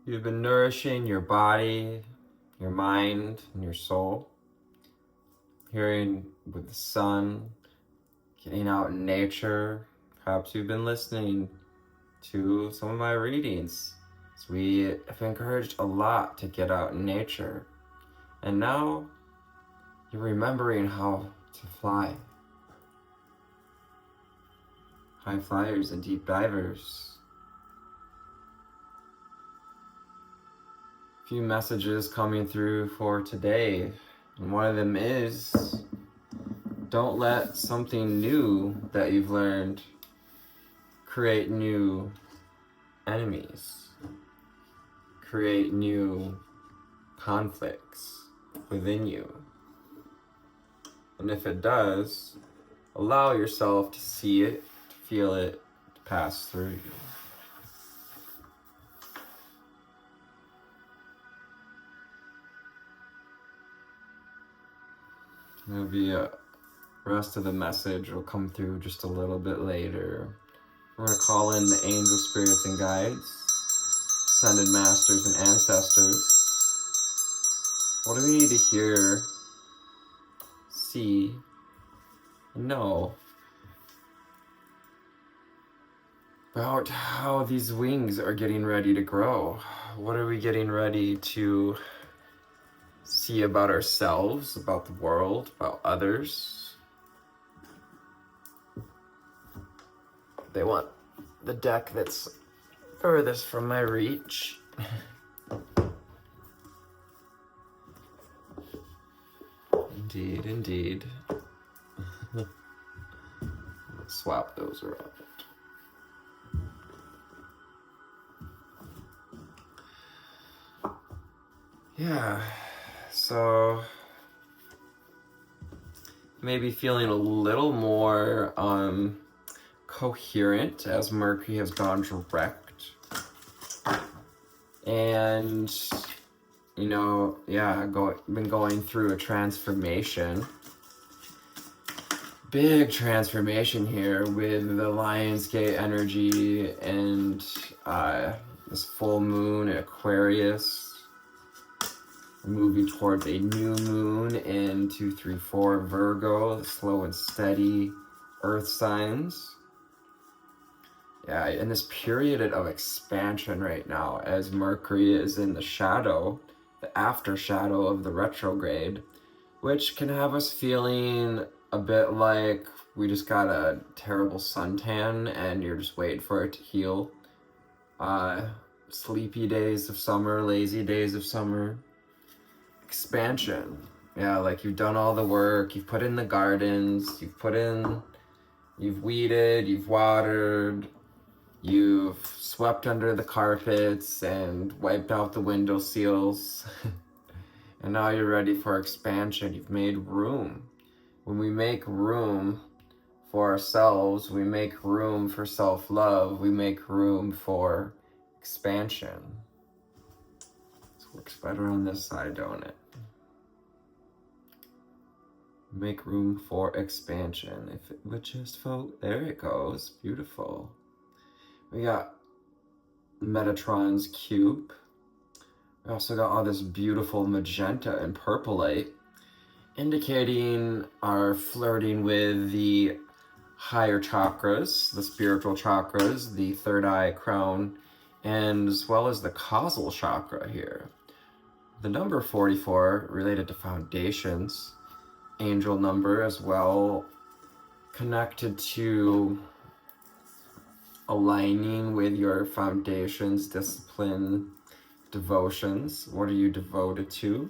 You've been nourishing your body, your mind, and your soul. Hearing with the sun, getting out in nature. Perhaps you've been listening to some of my readings. So we have encouraged a lot to get out in nature. And now you're remembering how to fly. High flyers and deep divers. A few messages coming through for today. And one of them is, don't let something new that you've learned create new enemies, create new conflicts within you. And if it does, allow yourself to see it, to feel it, to pass through you. Maybe the rest of the message will come through just a little bit later. We're going to call in the angel spirits and guides, ascended masters and ancestors. What do we need to hear, see, and know about how these wings are getting ready to grow? What are we getting ready to see about ourselves, about the world, about others? They want the deck that's furthest from my reach. Indeed, indeed. Swap those around. Yeah, so maybe feeling a little more coherent as Mercury has gone direct. And, you know, yeah, been going through a transformation. Big transformation here with the Lionsgate energy and this full moon in Aquarius. Moving towards a new moon in 2, 3, 4 Virgo, slow and steady earth signs. Yeah, in this period of expansion right now, as Mercury is in the shadow, the after shadow of the retrograde, which can have us feeling a bit like we just got a terrible suntan and you're just waiting for it to heal. Sleepy days of summer, lazy days of summer. Expansion. Yeah, like you've done all the work, you've put in the gardens, you've weeded, you've watered, you've swept under the carpets and wiped out the window seals. And now you're ready for expansion. You've made room. When we make room for ourselves, we make room for self-love, we make room for expansion. This works better on this side, don't it? Make room for expansion. If it would just vote, there it goes. Beautiful. We got Metatron's cube. We also got all this beautiful magenta and purplite, indicating our flirting with the higher chakras, the spiritual chakras, the third eye, crown, and as well as the causal chakra here. The number 44 related to foundations, angel number as well, connected to aligning with your foundations, discipline, devotions. What are you devoted to?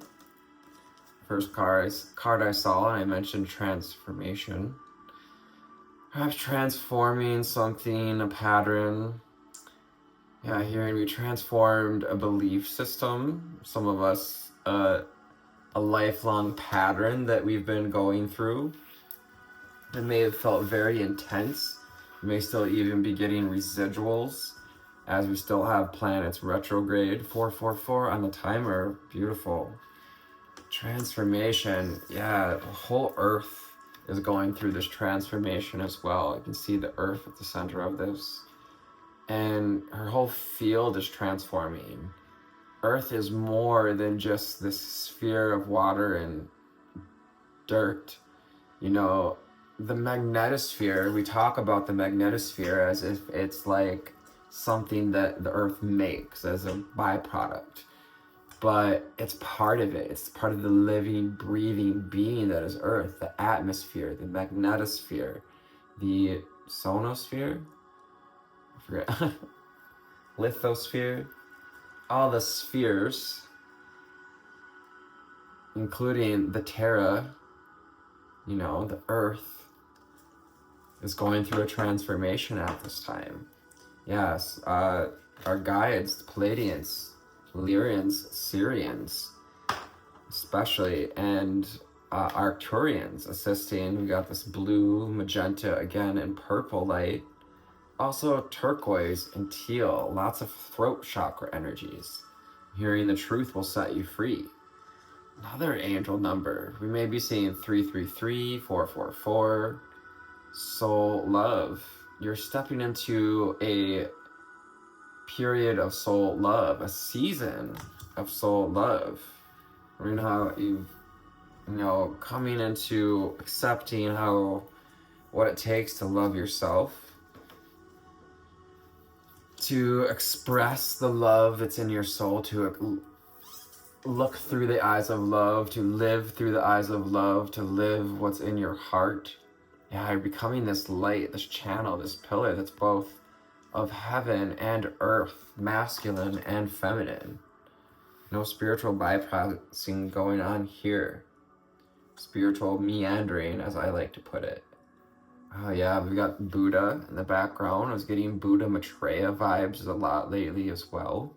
First card I saw, and I mentioned transformation. Perhaps transforming something, a pattern. Yeah, here we transformed a belief system. Some of us, a lifelong pattern that we've been going through. It may have felt very intense. We may still even be getting residuals as we still have planets retrograde. 444 on the timer. Beautiful. Transformation. Yeah, the whole earth is going through this transformation as well. You can see the earth at the center of this. And her whole field is transforming. Earth is more than just this sphere of water and dirt. You know, the magnetosphere, we talk about the magnetosphere as if it's like something that the Earth makes as a byproduct. But it's part of it. It's part of the living, breathing being that is Earth, the atmosphere, the magnetosphere, the sonosphere, I forget, lithosphere, all the spheres, including the Terra, you know, the Earth, is going through a transformation at this time. Yes, our guides, Palladians, Illyrians, Syrians, especially, and Arcturians assisting. We got this blue, magenta, again, and purple light. Also turquoise and teal, lots of throat chakra energies. Hearing the truth will set you free. Another angel number. We may be seeing 333, 444, soul love. You're stepping into a period of soul love, a season of soul love. You know how you know, coming into accepting what it takes to love yourself, to express the love that's in your soul, to look through the eyes of love, to live through the eyes of love, to live what's in your heart. Yeah, you're becoming this light, this channel, this pillar that's both of heaven and earth, masculine and feminine. No spiritual bypassing going on here. Spiritual meandering, as I like to put it. Oh yeah, we got Buddha in the background. I was getting Buddha Maitreya vibes a lot lately as well.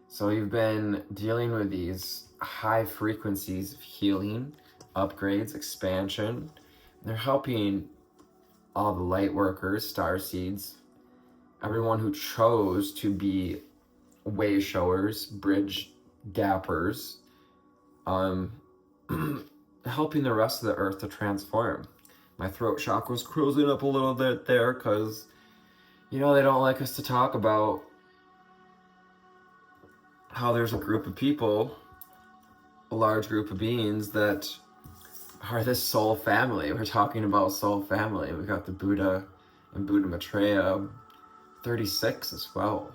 So you've been dealing with these high frequencies of healing, upgrades, expansion. They're helping all the light workers, star seeds, everyone who chose to be way showers, bridge gappers, helping the rest of the earth to transform. My throat chakra was closing up a little bit there because, you know, they don't like us to talk about how there's a group of people, a large group of beings that are this soul family. We're talking about soul family. We got the Buddha and Buddha Maitreya, 36 as well.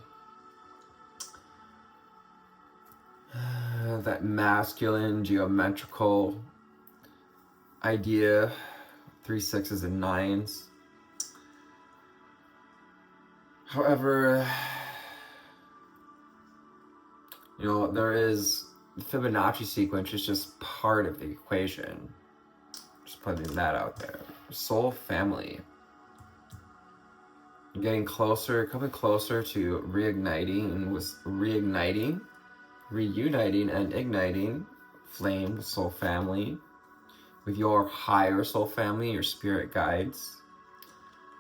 That masculine geometrical idea, 3 6s and 9s. However, you know, there is the Fibonacci sequence is just part of the equation. Just putting that out there. Soul family. You're getting closer, coming closer to reigniting reuniting and igniting flame, soul family, with your higher soul family, your spirit guides.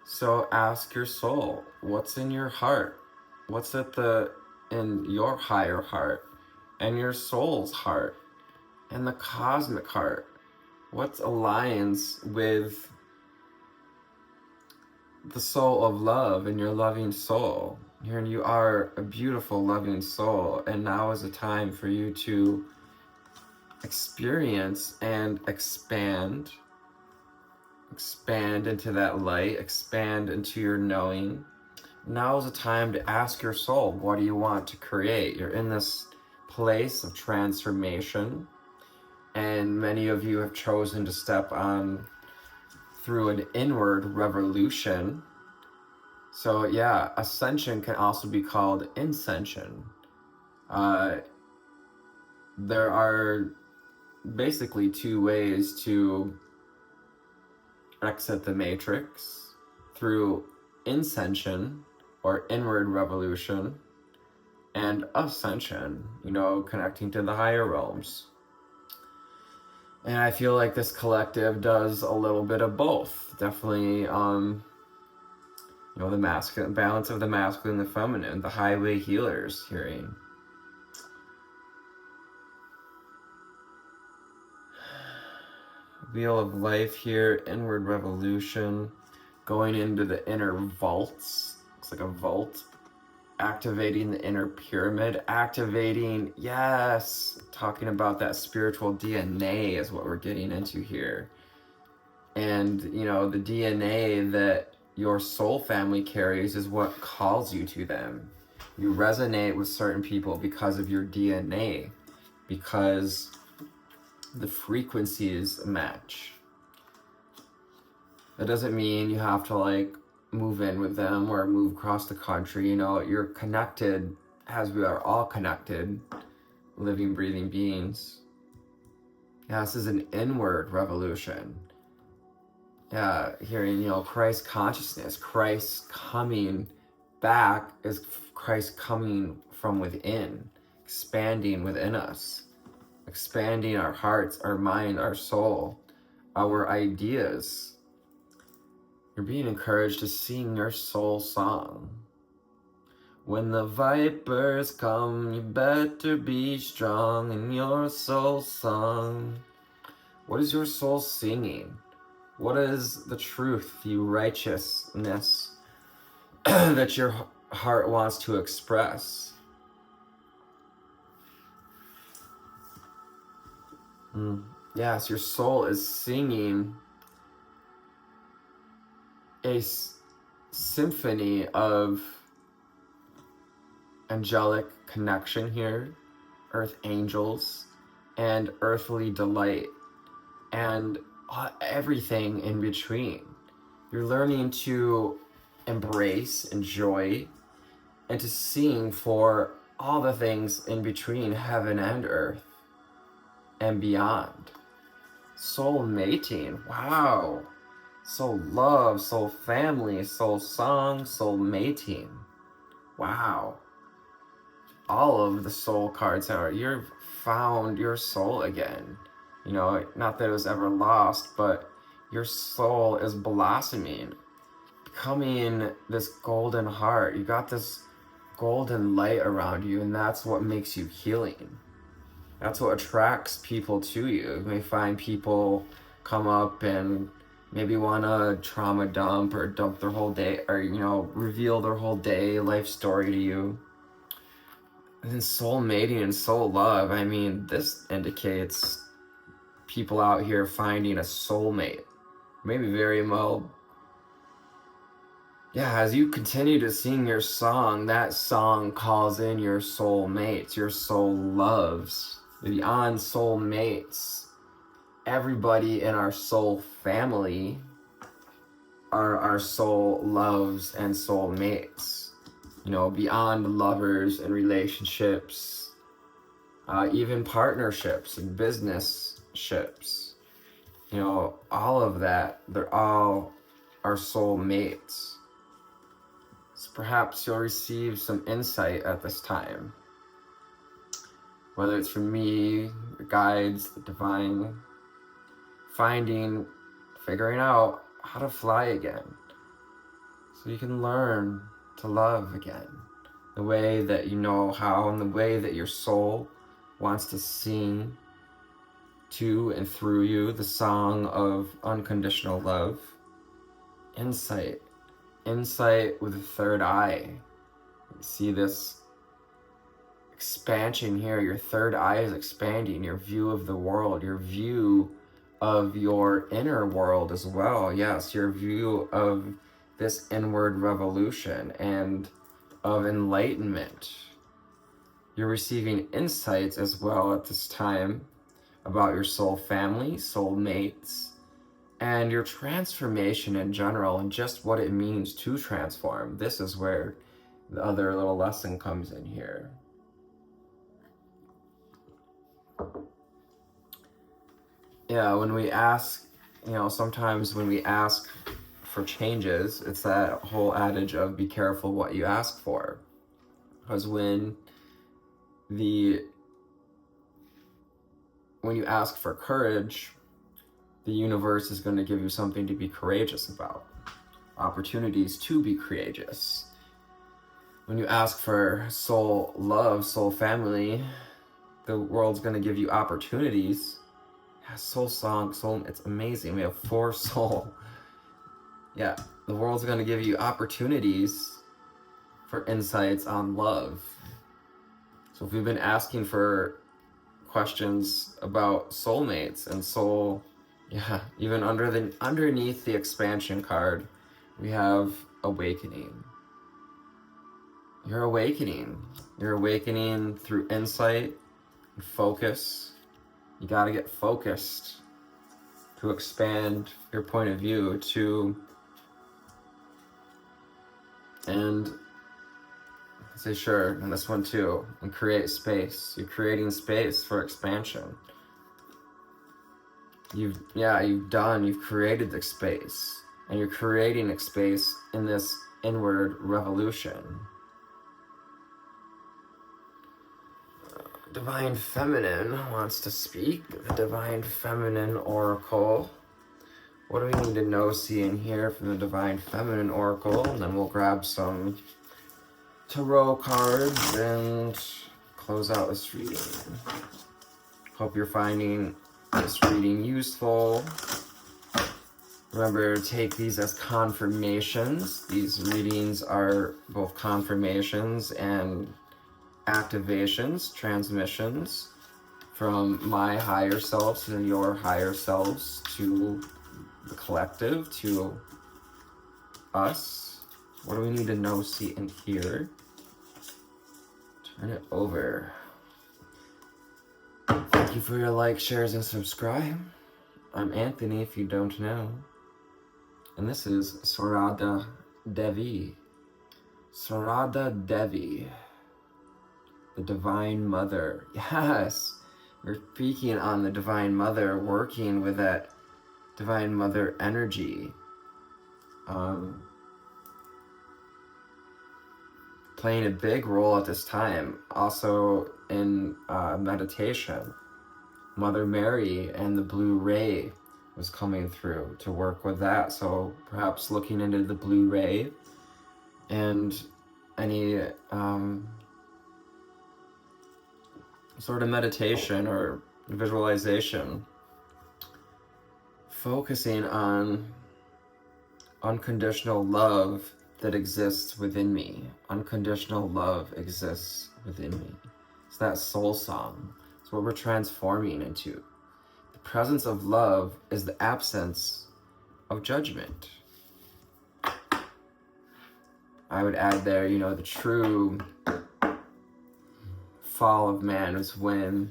So ask your soul, what's in your heart? What's in your higher heart and your soul's heart and the cosmic heart? What aligns with the soul of love and your loving soul? Here you are, a beautiful, loving soul, and now is a time for you to experience and expand into that light, expand into your knowing. Now is a time to ask your soul, what do you want to create? You're in this place of transformation, and many of you have chosen to step on through an inward revolution. So yeah, ascension can also be called inscension. There are basically two ways to exit the matrix: through inscension or inward revolution, and ascension, you know, connecting to the higher realms. And I feel like this collective does a little bit of both. Definitely, you know, the masculine balance of the masculine and the feminine, the highway healers hearing. Wheel of life here, inward revolution, going into the inner vaults. Looks like a vault. activating the inner pyramid, activating, yes, talking about that spiritual DNA is what we're getting into here. And, you know, the DNA that your soul family carries is what calls you to them. You resonate with certain people because of your DNA, because the frequencies match. That doesn't mean you have to like move in with them or move across the country. You know, you're connected as we are all connected, living, breathing beings. Yeah, this is an inward revolution. Yeah, hearing, you know, Christ consciousness, Christ coming back is Christ coming from within, expanding within us, expanding our hearts, our mind, our soul, our ideas. You're being encouraged to sing your soul song. When the vipers come, you better be strong in your soul song. What is your soul singing? What is the truth, the righteousness that your heart wants to express? Yes, your soul is singing a symphony of angelic connection here, earth angels, and earthly delight, and everything in between. You're learning to embrace, enjoy, and to sing for all the things in between heaven and earth and beyond. Soul mating, wow. Soul love, soul family, soul song, soul mating. Wow. All of the soul cards are, you've found your soul again. You know, not that it was ever lost, but your soul is blossoming, becoming this golden heart. You got this golden light around you, and that's what makes you healing. That's what attracts people to you. You may find people come up and maybe want to trauma dump or dump their whole day, or, you know, reveal their whole day, life story to you. And then soul mating and soul love, I mean, this indicates people out here finding a soulmate. Maybe very well. Yeah, as you continue to sing your song, that song calls in your soul mates, your soul loves, beyond soul mates. Everybody in our soul family are our soul loves and soul mates. You know, beyond lovers and relationships, even partnerships and business ships. You know, all of that, they're all our soul mates. So perhaps you'll receive some insight at this time. Whether it's from me, the guides, the divine, figuring out how to fly again. So you can learn to love again. The way that you know how, and the way that your soul wants to sing to and through you, the song of unconditional love. Insight with the third eye. You see this expansion here. Your third eye is expanding, your view of the world, your view of your inner world as well. Yes, your view of this inward revolution and of enlightenment. You're receiving insights as well at this time about your soul family, soul mates, and your transformation in general, and just what it means to transform. This is where the other little lesson comes in here. Yeah, when we ask, you know, sometimes when we ask for changes, it's that whole adage of be careful what you ask for. Because when you ask for courage, the universe is going to give you something to be courageous about. Opportunities to be courageous. When you ask for soul love, soul family, the world's going to give you opportunities. Yeah, soul song, soul, it's amazing. We have 4 soul. Yeah, the world's going to give you opportunities for insights on love. So if we've been asking for questions about soulmates and soul, even underneath the expansion card, we have awakening. You're awakening. You're awakening through insight and focus. You got to get focused to expand your point of view and say sure, and this one too, and create space. You're creating space for expansion. You've created the space, and you're creating a space in this inward revolution. Divine Feminine wants to speak. The Divine Feminine Oracle. What do we need to know, see, and hear from the Divine Feminine Oracle? And then we'll grab some tarot cards and close out this reading. Hope you're finding this reading useful. Remember to take these as confirmations. These readings are both confirmations and activations, transmissions from my higher selves and your higher selves to the collective, to us. What do we need to know, see, and hear? Turn it over. Thank you for your likes, shares, and subscribe. I'm Anthony, if you don't know. And this is Sarada Devi. Sarada Devi. The Divine Mother. Yes, we're speaking on the Divine Mother, working with that Divine Mother energy. Playing a big role at this time. Also in meditation. Mother Mary and the Blue Ray was coming through to work with that. So perhaps looking into the Blue Ray and any sort of meditation or visualization, focusing on unconditional love that exists within me. Unconditional love exists within me. It's that soul song. It's what we're transforming into. The presence of love is the absence of judgment. I would add there, the true fall of man is when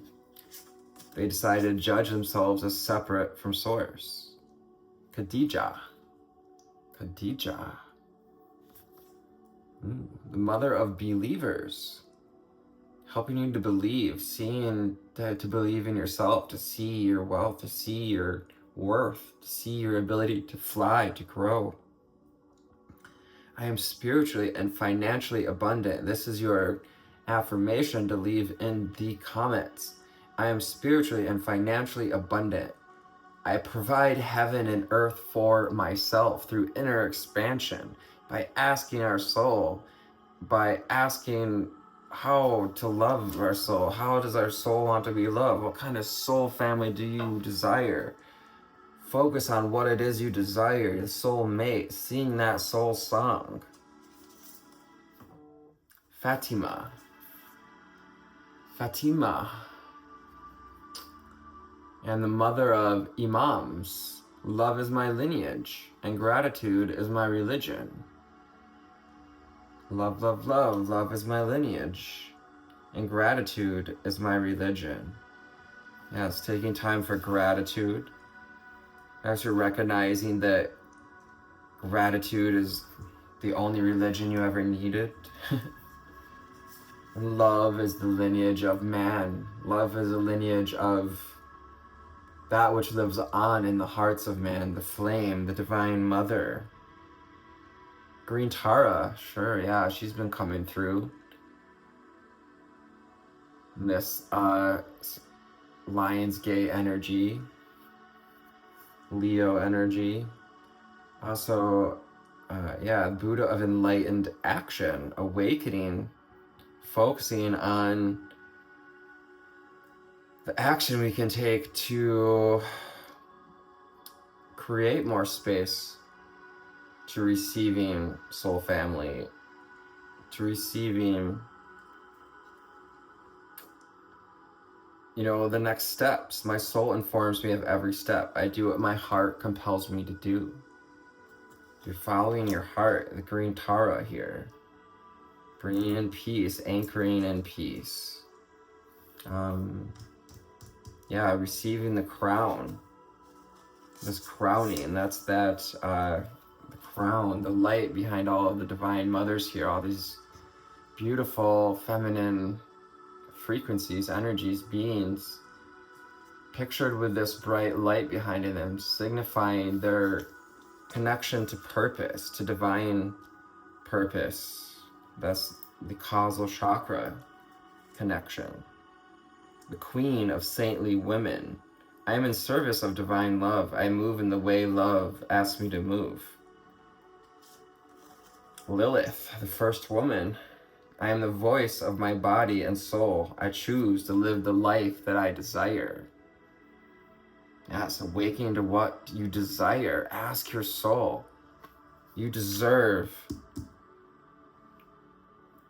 they decided to judge themselves as separate from source. Khadija. The mother of believers. Helping you to believe, to believe in yourself, to see your wealth, to see your worth, to see your ability to fly, to grow. I am spiritually and financially abundant. This is your affirmation to leave in the comments. I am spiritually and financially abundant. I provide heaven and earth for myself through inner expansion, by asking our soul, by asking how to love our soul. How does our soul want to be loved? What kind of soul family do you desire? Focus on what it is you desire, the soul mate, sing that soul song. Fatima. And the mother of imams. Love is my lineage, and gratitude is my religion. Love, love, love. Love is my lineage, and gratitude is my religion. Yes, taking time for gratitude. As you're recognizing that gratitude is the only religion you ever needed. Love is the lineage of man. Love is a lineage of that which lives on in the hearts of man, the flame, the Divine Mother. Green Tara, sure, yeah, she's been coming through. This Lionsgate energy, Leo energy. Also, Buddha of enlightened action, awakening, focusing on the action we can take to create more space to receiving soul family to receiving, you know, the next steps. My soul informs me of every step. I do what my heart compels me to do. You're following your heart, the green Tara here. Bringing in peace, anchoring in peace. Yeah, receiving the crown. This crowning, that's that, the crown, the light behind all of the divine mothers here, all these beautiful feminine frequencies, energies, beings, pictured with this bright light behind them, signifying their connection to purpose, to divine purpose. That's the causal chakra connection. The queen of saintly women. I am in service of divine love. I move in the way love asks me to move. Lilith, the first woman. I am the voice of my body and soul. I choose to live the life that I desire. Yes, awakening to what you desire. Ask your soul. You deserve.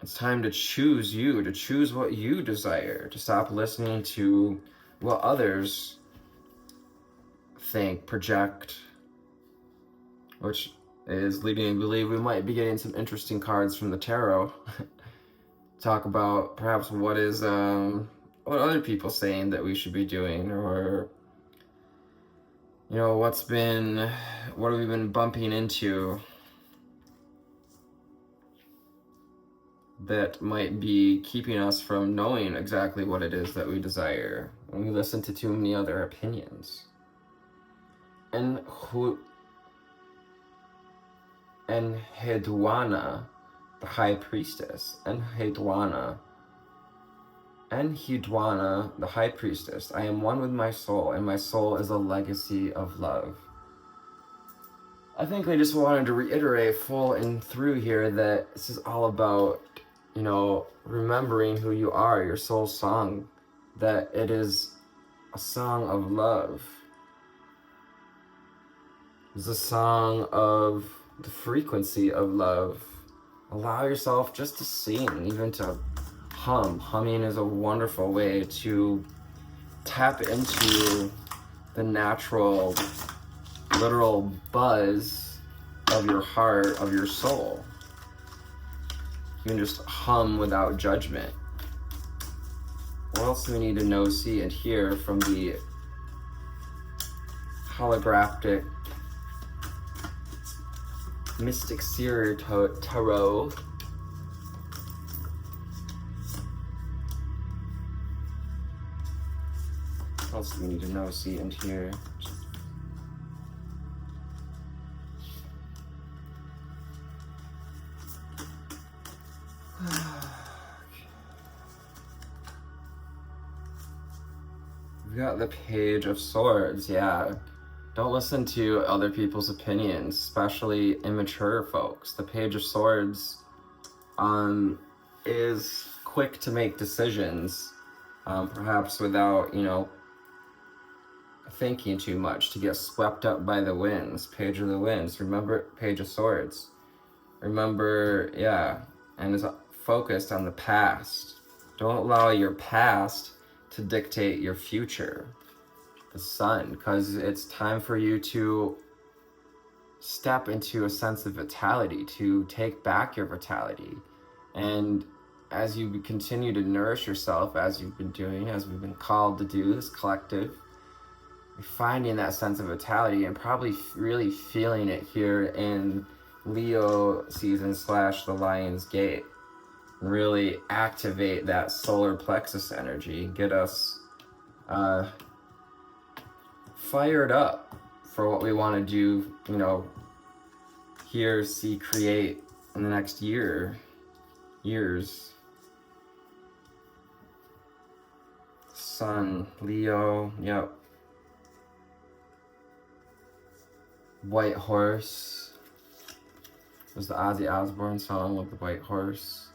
It's time to choose you, to choose what you desire, to stop listening to what others think, project, which is leading me to believe we might be getting some interesting cards from the tarot. Talk about perhaps what is, what other people saying that we should be doing, or, you know, what have we been bumping into that might be keeping us from knowing exactly what it is that we desire when we listen to too many other opinions. And Hedwana, the high priestess, and Hedwana, the high priestess. I am one with my soul, and my soul is a legacy of love. I think I just wanted to reiterate full and through here that this is all about, you know, remembering who you are, your soul song, that it is a song of love. It's a song of the frequency of love. Allow yourself just to sing, even to hum. Humming is a wonderful way to tap into the natural, literal buzz of your heart, of your soul. You can just hum without judgment. What else do we need to know, see, and hear from the holographic Mystic Seer Tarot? What else do we need to know, see, and hear? We've got the Page of Swords, yeah. Don't listen to other people's opinions, especially immature folks. The Page of Swords is quick to make decisions, perhaps without, you know, thinking too much, to get swept up by the winds. Page of the Winds. Remember, Page of Swords. Remember, yeah, and is focused on the past. Don't allow your past to dictate your future. The Sun, because it's time for you to step into a sense of vitality, to take back your vitality. And as you continue to nourish yourself, as you've been doing, as we've been called to do, this collective, you're finding that sense of vitality and probably really feeling it here in Leo season / the Lion's Gate. Really activate that solar plexus energy, get us fired up for what we want to do, you know, hear, see, create in the next years. Sun, Leo, yep. White Horse was the Ozzy Osbourne song of the White Horse.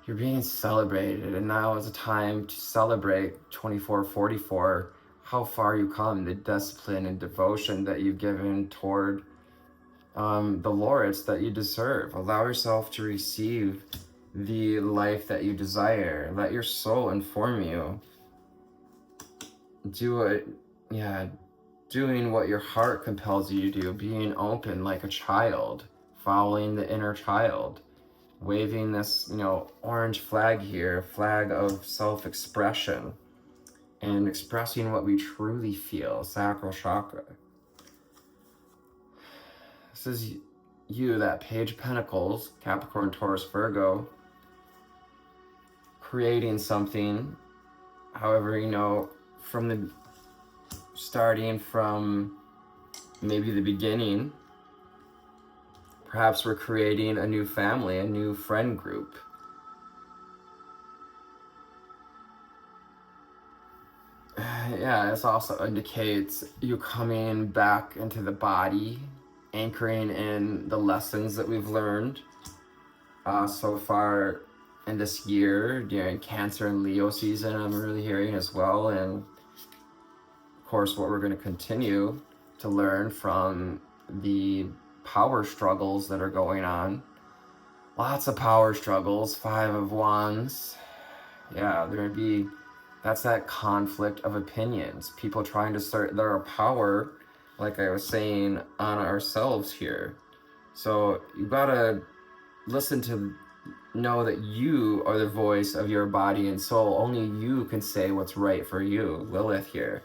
You're being celebrated, and now is a time to celebrate 2444, how far you come, the discipline and devotion that you've given toward the laureates that you deserve. Allow yourself to receive the life that you desire. Let your soul inform you. Do it, yeah, doing what your heart compels you to do, being open like a child, following the inner child, waving this, orange flag here, flag of self-expression, and expressing what we truly feel, sacral chakra. This is you, that Page of Pentacles, Capricorn, Taurus, Virgo, creating something, however, starting from maybe the beginning. Perhaps we're creating a new family, a new friend group. Yeah, this also indicates you coming back into the body, anchoring in the lessons that we've learned so far in this year during Cancer and Leo season. I'm really hearing as well, and of course what we're going to continue to learn from the power struggles that are going on. Lots of power struggles. 5 of Wands. Yeah, that's that conflict of opinions. People trying to assert their power, like I was saying, on ourselves here. So you gotta listen to, know that you are the voice of your body and soul. Only you can say what's right for you, Lilith here.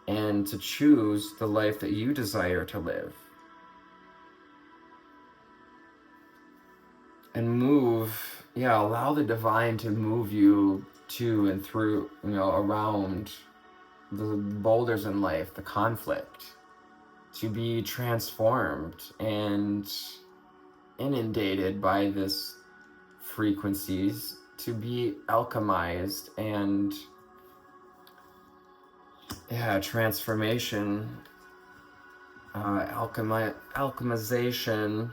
And to choose the life that you desire to live. And move, allow the divine to move you to and through, around the boulders in life, the conflict, to be transformed and inundated by this frequencies, to be alchemized and transformation, alchemization.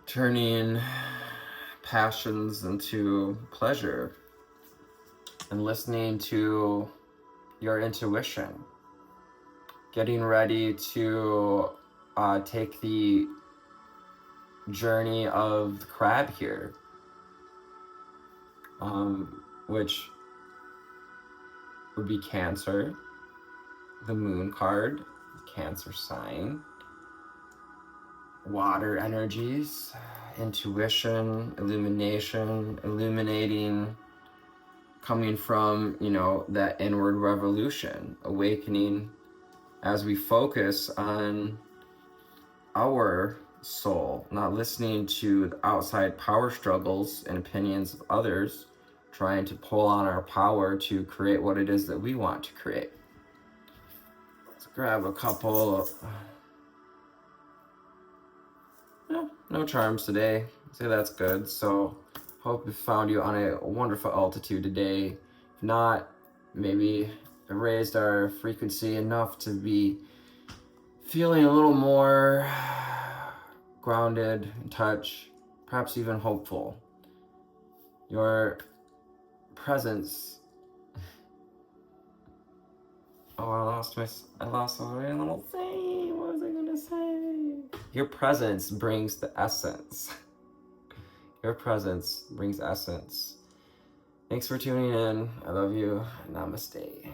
Turning passions into pleasure and listening to your intuition. Getting ready to take the journey of the crab here, which would be Cancer, the moon card, Cancer sign, water energies, intuition, illumination, illuminating, coming from, that inward revolution, awakening as we focus on our soul, not listening to the outside power struggles and opinions of others, trying to pull on our power to create what it is that we want to create. Let's grab a couple. No charms today. So that's good. So hope we found you on a wonderful altitude today. If not, maybe raised our frequency enough to be feeling a little more grounded, in touch, perhaps even hopeful. Your presence. Oh, I lost my little thing. What was I gonna say? Your presence brings the essence. Your presence brings essence. Thanks for tuning in. I love you. Namaste.